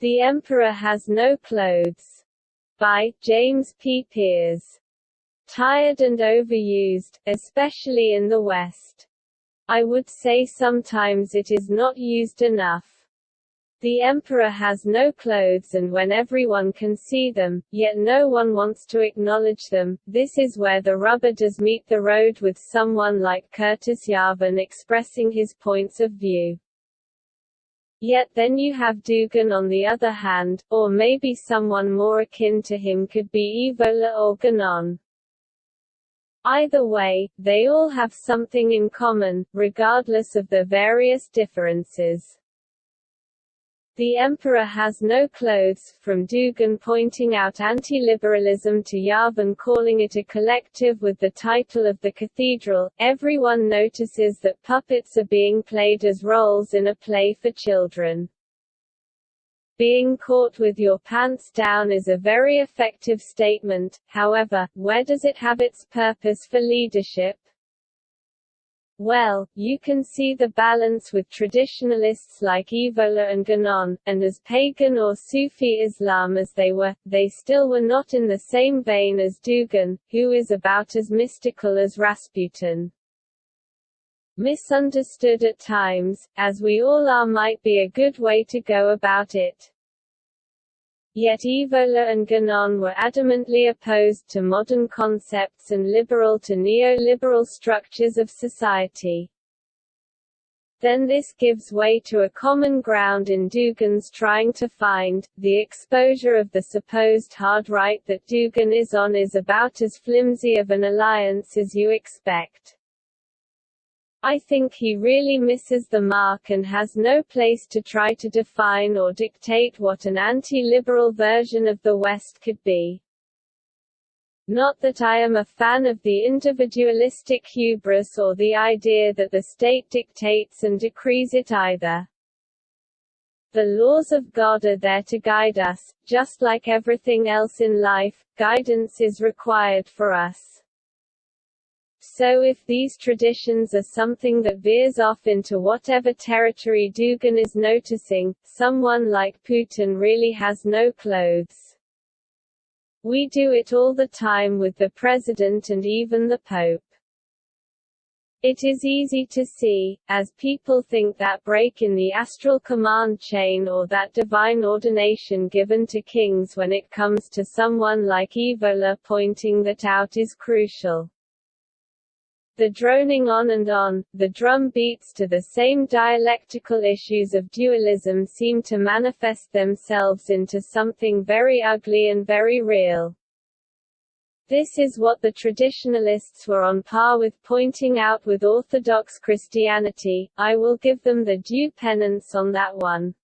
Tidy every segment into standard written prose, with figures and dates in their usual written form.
The Emperor Has No Clothes, by James P. Pearce. Tired and overused, especially in the West. I would say sometimes it is not used enough. The emperor has no clothes, and when everyone can see them, yet no one wants to acknowledge them. This is where the rubber does meet the road with someone like Curtis Yarvin expressing his points of view. Yet then you have Dugan on the other hand, or maybe someone more akin to him could be Evola or Guénon. Either way, they all have something in common, regardless of their various differences. The Emperor Has No Clothes, from Dugan pointing out anti-liberalism to Yarvin calling it a collective with the title of the cathedral. Everyone notices that puppets are being played as roles in a play for children. Being caught with your pants down is a very effective statement, however, where does it have its purpose for leadership? Well, you can see the balance with traditionalists like Evola and Guénon, and as pagan or Sufi Islam as they were, they still were not in the same vein as Dugan, who is about as mystical as Rasputin. Misunderstood at times, as we all are, might be a good way to go about it. Yet Evola and Guénon were adamantly opposed to modern concepts and liberal to neoliberal structures of society. Then this gives way to a common ground in Dugan's trying to find. The exposure of the supposed hard right that Dugan is on is about as flimsy of an alliance as you expect. I think he really misses the mark and has no place to try to define or dictate what an anti-liberal version of the West could be. Not that I am a fan of the individualistic hubris or the idea that the state dictates and decrees it either. The laws of God are there to guide us, just like everything else in life, guidance is required for us. So if these traditions are something that veers off into whatever territory Dugan is noticing, someone like Putin really has no clothes. We do it all the time with the president and even the Pope. It is easy to see, as people think that break in the astral command chain or that divine ordination given to kings when it comes to someone like Evola pointing that out is crucial. The droning on and on, the drum beats to the same dialectical issues of dualism seem to manifest themselves into something very ugly and very real. This is what the traditionalists were on par with pointing out with Orthodox Christianity. I will give them the due penance on that one.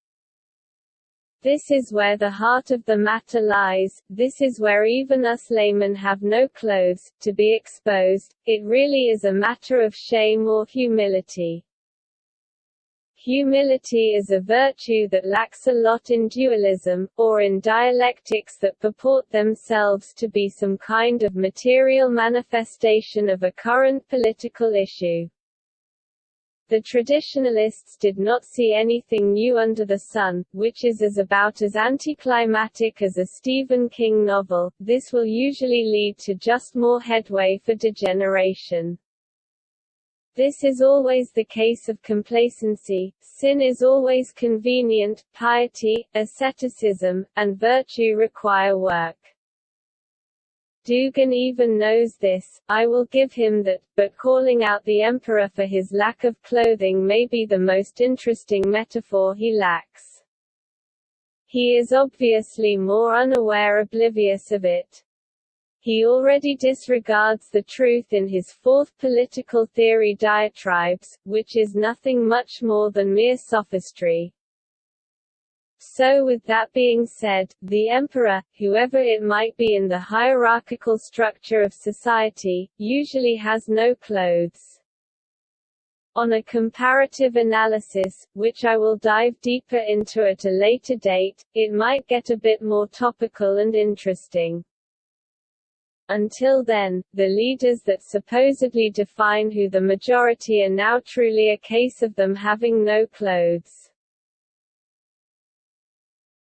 This is where the heart of the matter lies, this is where even us laymen have no clothes, to be exposed. It really is a matter of shame or humility. Humility is a virtue that lacks a lot in dualism, or in dialectics that purport themselves to be some kind of material manifestation of a current political issue. The traditionalists did not see anything new under the sun, which is about as anticlimactic as a Stephen King novel. This will usually lead to just more headway for degeneration. This is always the case of complacency. Sin is always convenient, piety, asceticism, and virtue require work. Dugan even knows this, I will give him that, but calling out the emperor for his lack of clothing may be the most interesting metaphor he lacks. He is obviously more unaware, oblivious of it. He already disregards the truth in his fourth political theory diatribes, which is nothing much more than mere sophistry. So with that being said, the emperor, whoever it might be in the hierarchical structure of society, usually has no clothes. On a comparative analysis, which I will dive deeper into at a later date, it might get a bit more topical and interesting. Until then, the leaders that supposedly define who the majority are now truly a case of them having no clothes.